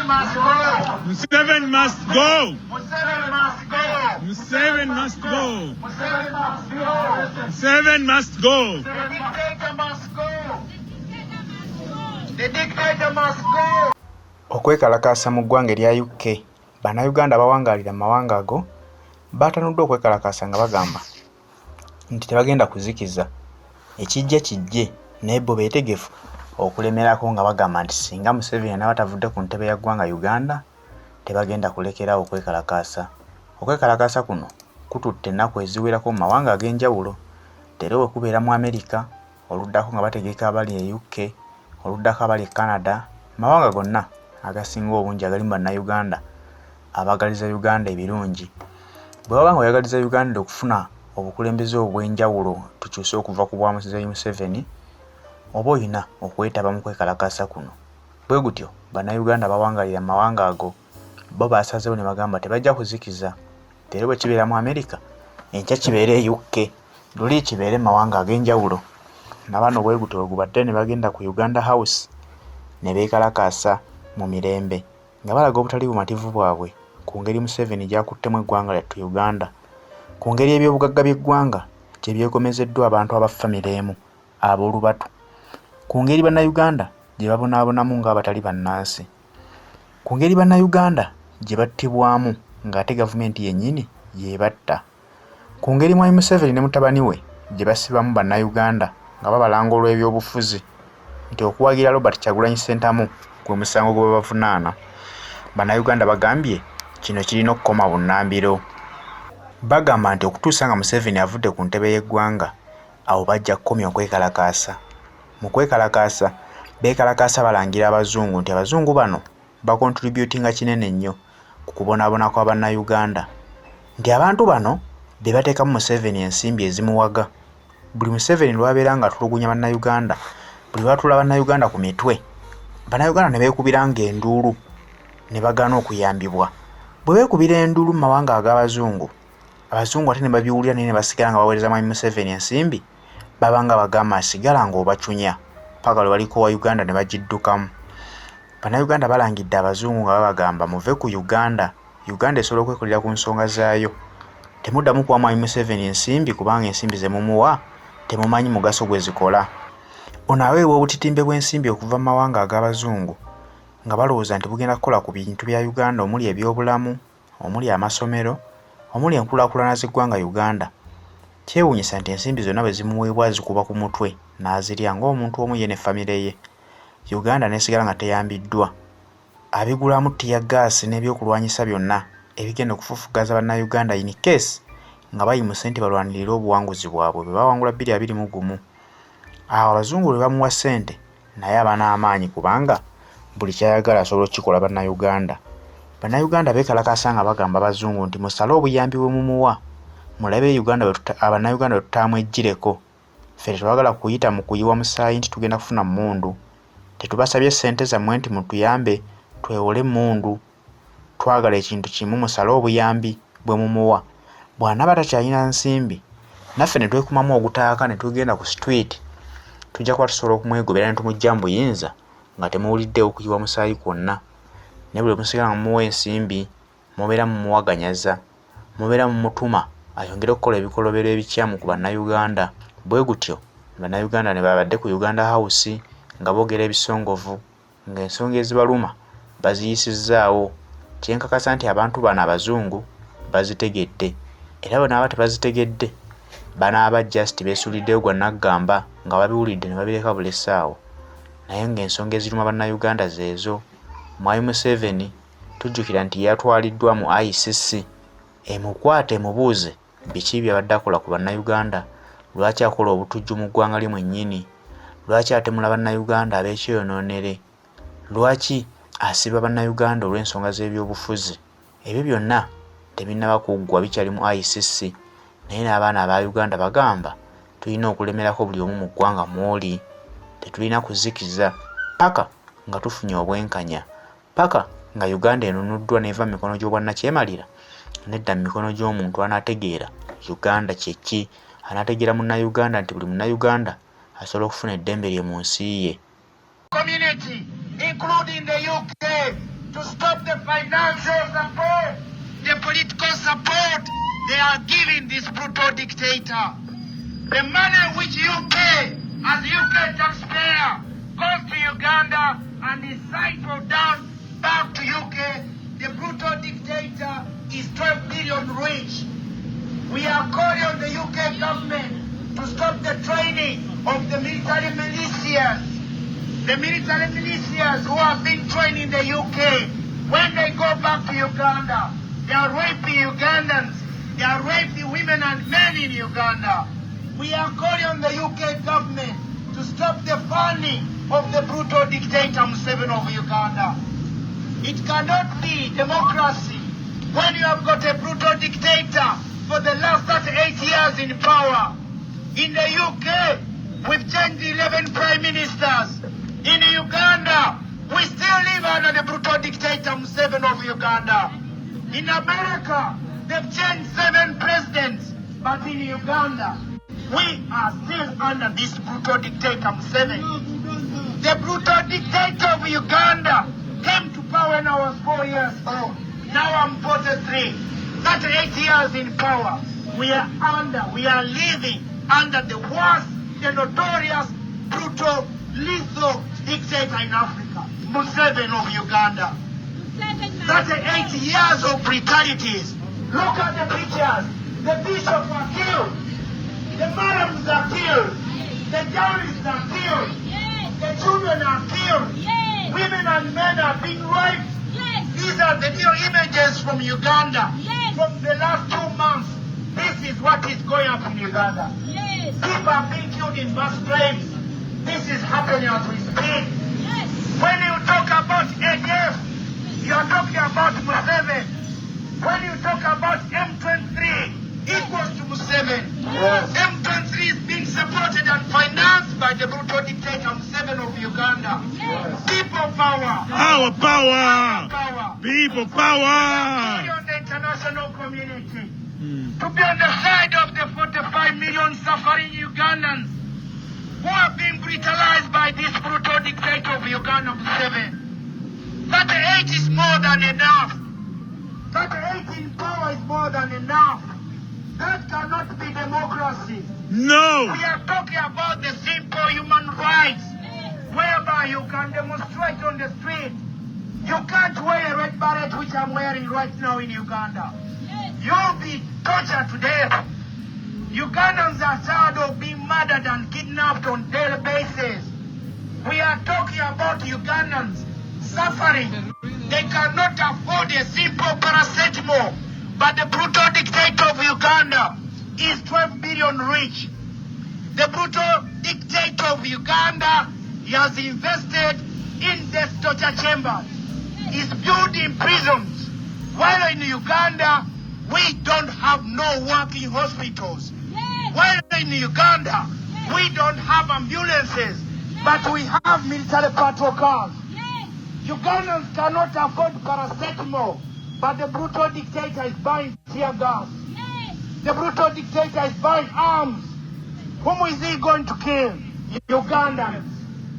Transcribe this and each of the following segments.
Museveni must go. Museveni must go. Museveni must go. The dictator must go. Okwekalakaasa mu ggwanga erya UK. Bannayuganda bawangalira mu mawanga ago batanudde okwekalakaasa nga bagamba nti tebagenda kuzikiza ekijja kijje naye bo beetegefu okulemerako nga bagamba nti singa Museveni n'aba tavudde ku ntebe ya ggwanga Uganda tebagenda kulekerawo okwekalakaasa. Okwekalakaasa kuno kututte ennaku eziwerako mu mawanga ag'enjawulo. Leero bwe kubeera mu Amerika, oluddako nga bategeka abali e UK, oluddako abali e Canada, mawanga gonna agasinga obungi agali mu bannayuganda abagaliza Uganda ebirungi. Bwe waba nga oyagaliza Uganda okufuna obukulembeze obw'enjawulo tukyuse okuva ku bwa Museveni, oba olina okwetaba mu kwekalakaasa kuno. Bwe gutyo bannayuganda bawangalira mu mawanga ago bo basazeewo ne bagamba tebajja kuzikiza. Leero bwe kibeera mu Amerika, enkya kibeere e UK, luli kibeere mu mawanga ag'enjawulo. Nabano bwe gutyo gubadde ne bagenda ku Uganda House ne beekalakaasa mu mirembe nga balaga obutali bumativu bwabwe ku ngeri Museveni gy'akuttemu eggwanga lyattu Uganda, ku ngeri eby'obugagga by'eggwanga gye byekomezeddwa abantu abafamire emu ab'olubatu, ku ngeri bannayuganda gye babonaabonamu ng'abatali bannansi, ku ngeri bannayuganda gye battibwamu ng'ate gavumenti yennyini yeebatta, ku ngeri mwami Museveni ne mutabani we gye basibamu bannayuganda nga babalanga olw'ebyobufuzi nti okuwagira Robert Kyagulanyi Ssentamu gwe musango gwe bavunaana. Bannayuganda bagambye kino kirina okukoma bunnambiro. Bagamba nti okutuusa nga Museveni avudde ku ntebe y'eggwanga awo bajja kukomya okwekalakaasa. Mu kwekalakaasa beekalakaasa balangira abazungu nti abazungu bano bakontributinga kinene nnyo ku kubonaabona kwa bannayuganda, nti abantu bano be bateekamu Museveni ensimbi ezimuwaga. Buli Museveni lwabeera nga atulugunya bannayuganda, buli lwatula bannayuganda ku mitwe, bannayuganda ne beekubiranga enduulu ne bagaana okuyambibwa. Bwe beekubira enduulu mu mawanga ag'abazungu, abazungu ate ne babiwulira naye ne basigala nga baweereza mwami Museveni ensimbi, babanga bagamba asigala ng'obacunya paka lwe baliko wa Uganda ne bagiddukamu. Bannayuganda balangidde abazungu nga babagamba muve ku Uganda, Uganda esobola okwekolera ku nsonga zaayo. Temuddamu kuwa mwami Museveni ensimbi kubanga ensimbi ze mumuwa temumanyi mugaso gwe zikola. Ono aweebwa obutitimbe bw'ensimbi okuva mu mawanga ag'abazungu nga balowooza nti bugenda kukola ku bintu bya Uganda omuli ebyobulamu, omuli amasomero, omuli enkulaakulana z'eggwanga Uganda. Kyewuunyisa nti ensimbi zonna bwe zimuweebwa zikuba ku mutwe n'azirya ng'omuntu omu ye ne famire ye. Uganda n'esigala nga teyambiddwa. Abigulamu ttiya gaasi n'ebyokulwanyisa byonna ebigenda okufufugaza bannayuganda in case nga bayimuse nti balwanirira obuwanguzi bwabwe bwe bawangula 2021. Awo abazungu bwe bamuwa ssente naye aba n'amaanyi kubanga buli kyayagala asobola okukikola bannayuganda. Bannayuganda beekalakaasa nga bagamba abazungu nti musale obuyambi bwe mumuwa mulabe abannayuganda bwe tutaamu ejjireko. Ffe tetwagala kuyita mu kuyiwa musaayi nti tugenda kufuna mmundu. Tetubasabye ssente zammwe nti mutuyambe twewole mmundu. Twagala ekintu kimu, musale obuyambi bwe mumuwa. Bw'anaaba takyalina nsimbi naffe ne twekumamu ogutaaka ne tugenda ku street, tujja kuba tusobola okumwegobera ne tumujja mu buyinza nga temuwulidde okuyiwa musaayi kwonna. Ne buli musigala nga mumuwa ensimbi mubeera mumuwaganyaza, mubeera mumutuma ayongere okukola ebikolobero ebikyamu ku bannayuganda. Bwe gutyo bannayuganda ne babadde ku Uganda House nga boogera ebisongovu ng'ensonga ezibaluma baziyisizzaawo. Kyenkakasa nti abantu bano abazungu bazitegedde, era bwe naaba tebazitegedde banaaba just beesuuliddeyo gwa naggamba nga babiwulidde ne babireka bulesaawo. Naye ng'ensonga eziruma bannayuganda zeezo. Mwami Museveni tujjukira nti yatwaliddwa mu ICC emukwate emubuuze biki byabadde akola ku bannayuganda, lwaki akola obutujju mu ggwanga lye mwennyini, lwaki atemula bannayuganda ab'ekyonoonere, lwaki asiba bannayuganda olw'ensonga z'ebyobufuzi. Ebyo byonna tebinnaba kuggwa bikyali mu ICC, naye n'abaana aba Uganda bagamba tulina okulemerako buli omu mu ggwanga mw'oli, tetulina kuzikiza paka nga tufunye obwenkanya, paka nga Uganda enunuddwa neva mu mikono gy'obwannakyemalira nedda mu mikono gy'omuntu anaategeera Uganda kye ki, anaategeera munnayuganda nti buli munnayuganda asobola okufuna eddembe lye mu nsi ye. Community in including the UK, to stop the financial support, the political support they are giving this brutal dictator. The money which UK, as UK taxpayer, goes to Uganda and is cycled down back to UK, the brutal dictator is 12 billion rich. We are calling on the UK government to stop the training of the military militias. The military militias who have been trained in the UK, when they go back to Uganda, they are raping Ugandans. They are raping women and men in Uganda. We are calling on the UK government to stop the funding of the brutal dictator MUSEVENI of Uganda. It cannot be democracy when you have got a brutal dictator for the last 38 years in power. In the UK, we've changed 11 prime ministers. In Uganda, we still live under the brutal dictator MUSEVENI of Uganda. In America, they've changed 7 presidents. But in Uganda, we are still under this brutal dictator MUSEVENI. The brutal dictator of Uganda came to power when I was 4 years old. Now I'm 43. 38 years in power. We are living under the worst, the notorious, brutal, lethal dictator in Africa, MUSEVENI of Uganda. 38 years of brutalities. Look at the pictures. The bishops are killed. The madams are killed. The journalists are killed. The children are killed. Women and men are being raped. These are the new images from Uganda. From the last 2 months. This is what is going up in Uganda. People are being killed in mass graves. This is happening as we speak. When you talk about ADF, you are talking about MUSEVENI. When you talk about M23, equals to MUSEVENI. M23 is being supported and financed by the brutal dictator MUSEVENI of Uganda. People power. Our power. Our power. People power. On the international community to be on the side of the 45 million suffering Ugandans who are being brutalized by this brutal dictator of Uganda, MUSEVENI. 38 is more than enough. 38 in power is more than enough. That cannot be democracy. No. We are talking about the simple human rights, whereby you can demonstrate on the street. You can't wear a red beret, which I'm wearing right now in Uganda. You'll be tortured to death. Ugandans are tired of being murdered and kidnapped on daily basis. We are talking about Ugandans suffering. They cannot afford a simple paracetamol. But the brutal dictator of Uganda is 12 billion rich. The brutal dictator of Uganda, he has invested in death torture chambers. He's building prisons. While in Uganda, we don't have no working hospitals. While in Uganda, we don't have ambulances, but we have military patrol cars. Ugandans cannot afford paracetamol, but the brutal dictator is buying tear gas. The brutal dictator is buying arms. Whom is he going to kill? Ugandans.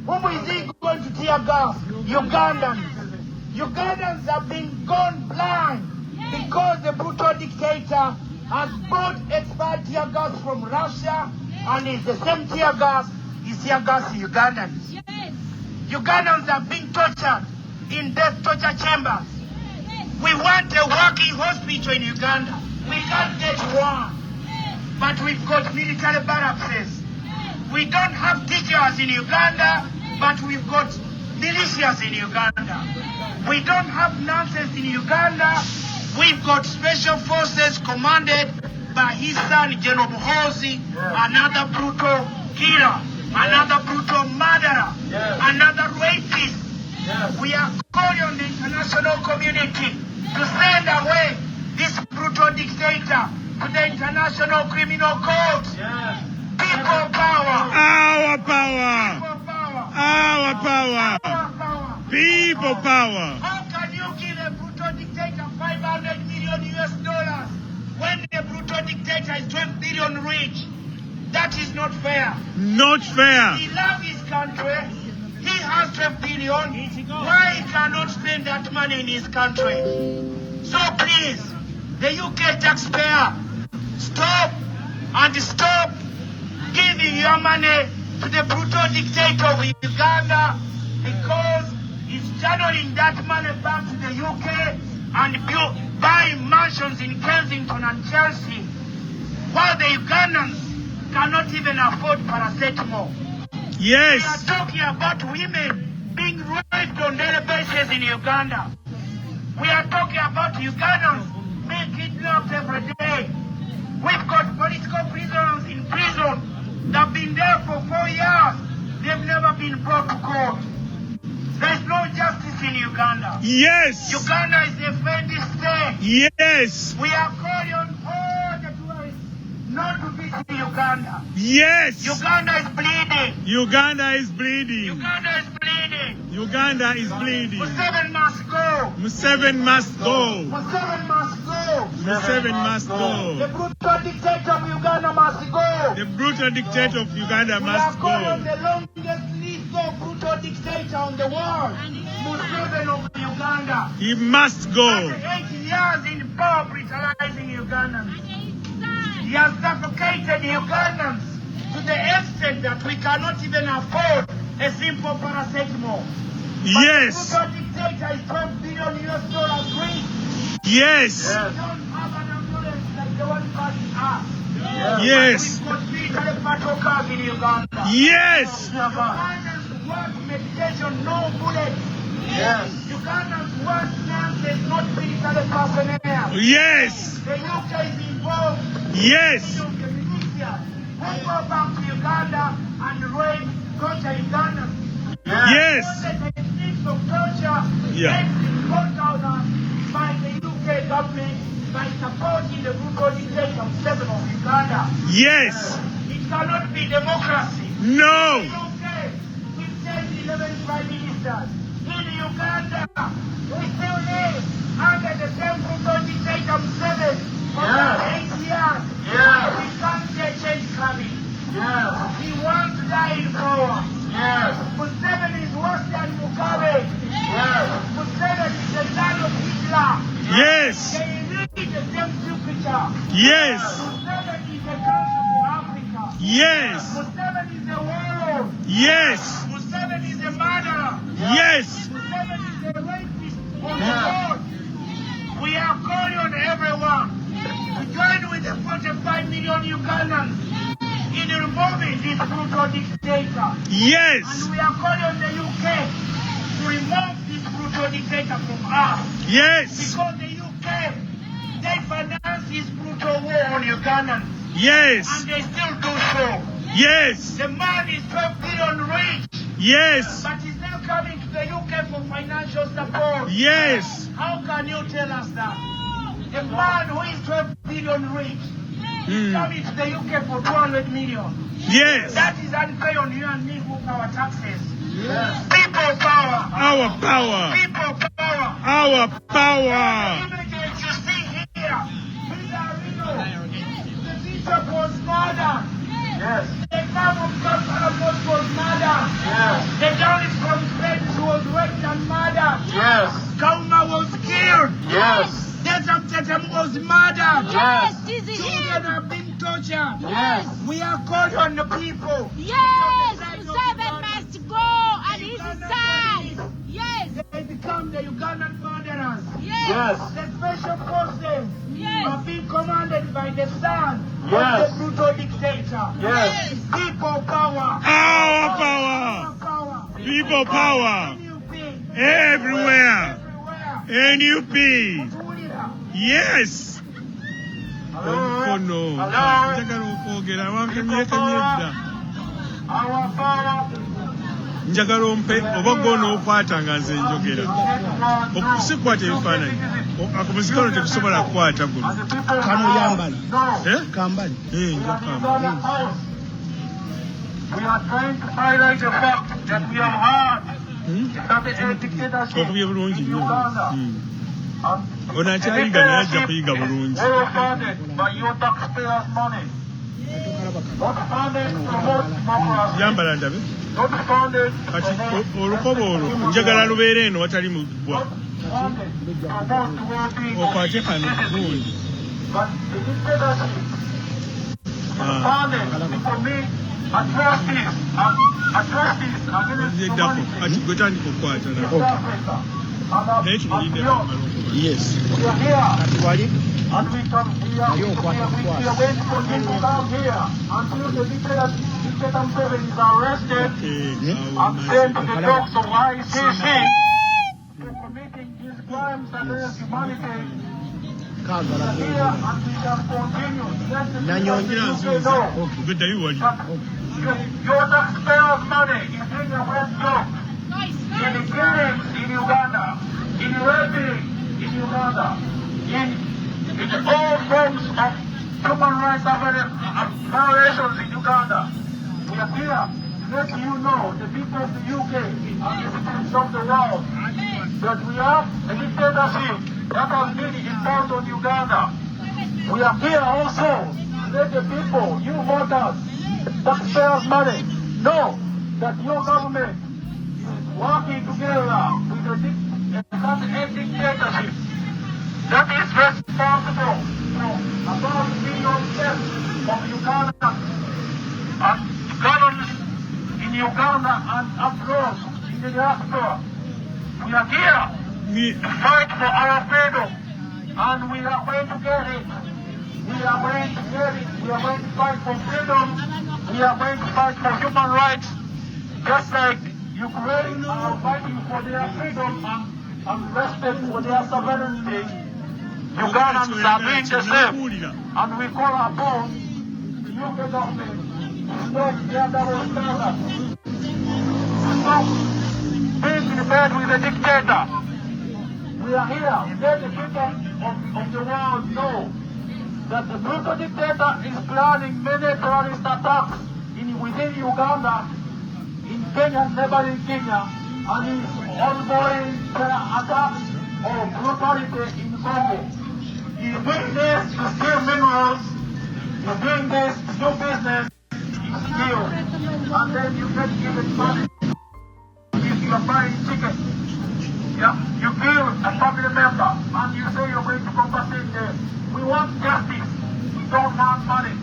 Whom is he going to tear gas? Ugandans. Ugandans have been gone blind because the brutal dictator has bought expired tear gas from Russia, and it's the same tear gas is tear gas in Ugandans. Ugandans are being tortured in death torture chambers. We want a working hospital in Uganda. We can't get one. But we've got military barracks. We don't have teachers in Uganda, but we've got militias in Uganda. We don't have nurses in Uganda. We've got special forces commanded by his son, General Muhoozi, another brutal killer, another brutal murderer, another rapist. We are calling on the international community to send away this brutal dictator to the International Criminal Court. People power. Our power. People power. Our power. Our power. People power. How can you give a brutal dictator $500 million US when the brutal dictator is 12 billion rich? That is not fair. Not fair. He loves his country. He has 12 billion. Why he cannot spend that money in his country? So please, the UK taxpayer, stop giving your money to the brutal dictator of Uganda, because he's channeling that money back to the UK and buying mansions in Kensington and Chelsea, while the Ugandans cannot even afford paracetamol. Yes. We are talking about women being raped on daily basis in Uganda. We are talking about Ugandans being kidnapped every day. We've got political prisoners in prison that have been there for 4 years. They've never been brought to court. There's no justice in Uganda. Yes. Uganda is a failed state. Yes. We are calling on all the tourists not to visit Uganda. Yes. Uganda is bleeding. Uganda is bleeding. Uganda is bleeding. Uganda is bleeding. Museveni must go. Museveni must go. Museveni must go. Museveni must The go. brutal dictator of Uganda must go. The brutal dictator of Uganda We are must calling on go. the longest lethal brutal dictator on the world, Museveni of Uganda. He must go. After 8 years in power, brutalizing Ugandans. He has suffocated Ugandans to the extent that we cannot even afford a simple paracetamol. Yes. But the brutal dictator is $12 billion rich. Yes. We don't have an ambulance like the one passing us. Yes. We've got military patrol cars in Uganda. Yes. Ugandans want medication, no bullets. Yes. Ugandans want nurses, not military personnel. Yes. The UK is involved. Yes. The militia will go back to Uganda and rape, torture Ugandans. Yes. The techniques of torture Yeah. brought out by the UK government by supporting the brutal dictator of Museveni of Uganda. Yes. It cannot be democracy. No. In UK, we've changed 11 prime ministers. In Uganda, we still live under the same brutal dictator Museveni for 8 years. We can't see a change coming. He wants to die in power. Museveni is worse than Mugabe. Museveni is the son of Hitler. Yes. They read the same scripture. Yes. Museveni is the cancer for Africa. Yes. Museveni is a warlord. Yes. Museveni is a murderer. Yes. Museveni is a rapist of the world. We are calling on everyone to join with the 45 million Ugandans in removing this brutal dictator. Yes. And we are calling on the UK to remove this brutal dictator from us. Yes. Because the UK, they finance this brutal war on Ugandans. Yes. And they still do so. Yes. The man is 12 billion rich, Yes. but he's now coming to the UK for financial support. Yes. How can you tell us that? A man who is 12 billion rich is coming to the UK for 200 million. Yes. That is unfair on you and me who pay our taxes. People power. Our power. People power. Our power. Images you see here, these are real. The bishop was murdered. The Imam of God was murdered. The Downey from Spain was raped and murdered. Kauma was killed. Desam Tetem was murdered. Children are being tortured. We are calling on the people. Museveni must go and his son. They become the Ugandan murderers. The special forces are being commanded by the son of the brutal dictator. People power. Our power. Power. People power. NUP. Everywhere. NUP. Tulira. Yes. Omukono. Njagala okwogera wankanyekanyedda. Our power. Njagala ompe oba gw'onookwata nga nze njogera. Okusikwata ebifaananyi. Akumuzika ono tegusobola kukwata guno. Kamuyambala. Kambali. Nja kambali. We are trying to highlight the fact that we have heard that the dictatorship Okubye bulungi in nnyo. Uganda Ono akyayiga naye ajja kuyiga bulungi. all funded by your taxpayers' money. not founded to promote democracy, yambala ndabe not founded to kati promote olukoba olwo njagala lubeere eno watali mubwa founded to promote well-being of okwate kano gundi but the dictatorship founded to commit atrocities against eddako humanity kati gwe tandika okukwata in nako Africa and naye kinolinde beyond. Yes. We are here. Kati wali And we are going to continue to come here until the dictator Museveni is arrested and sent to the dogs of ICC for committing these crimes against humanity. We are here and we shall continue. Let the nanyongera people nzuuza know gwe ddayo wali that your taxpayers' money is in your red job. In the killings in Uganda, in raping in Uganda, in all forms of human rights violations in Uganda. We are here to let you know, the people of the UK and the citizens of the world, that we have a dictatorship that has been imposed on Uganda. We are here also to let the people, you voters, taxpayers' money, know that your government is working together with a dictatorship that is responsible for about 1 million deaths of Uganda and colonies in Uganda and abroad in the diaspora. We are here to fight for our freedom and we are going to get it. We are going to get it. We are going to fight for freedom. We are going to fight for human rights, just like Ukraine are fighting for their freedom and respect for their sovereignty. Ugandans are doing the same, and we call upon the UK government to stop their double standards, to stop being in bed with the dictator. We are here to let the people of the world know that the brutal dictator is planning many terrorist attacks within Uganda, in Kenya, neighboring Kenya, and is ongoing attacks of brutality in Congo. He's doing this to steal minerals, he's doing this to do business, he's steal, and then you get given money. If you are buying chicken, you kill a family member, and you say you're going to compensate them. We want justice, we don't want money.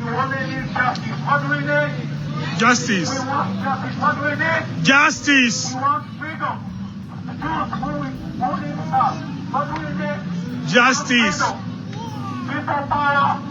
We only need justice. What do we need? Justice. We want justice. What do we need? Justice. We want freedom. The truth who needs us. What do we need? Justice. People power.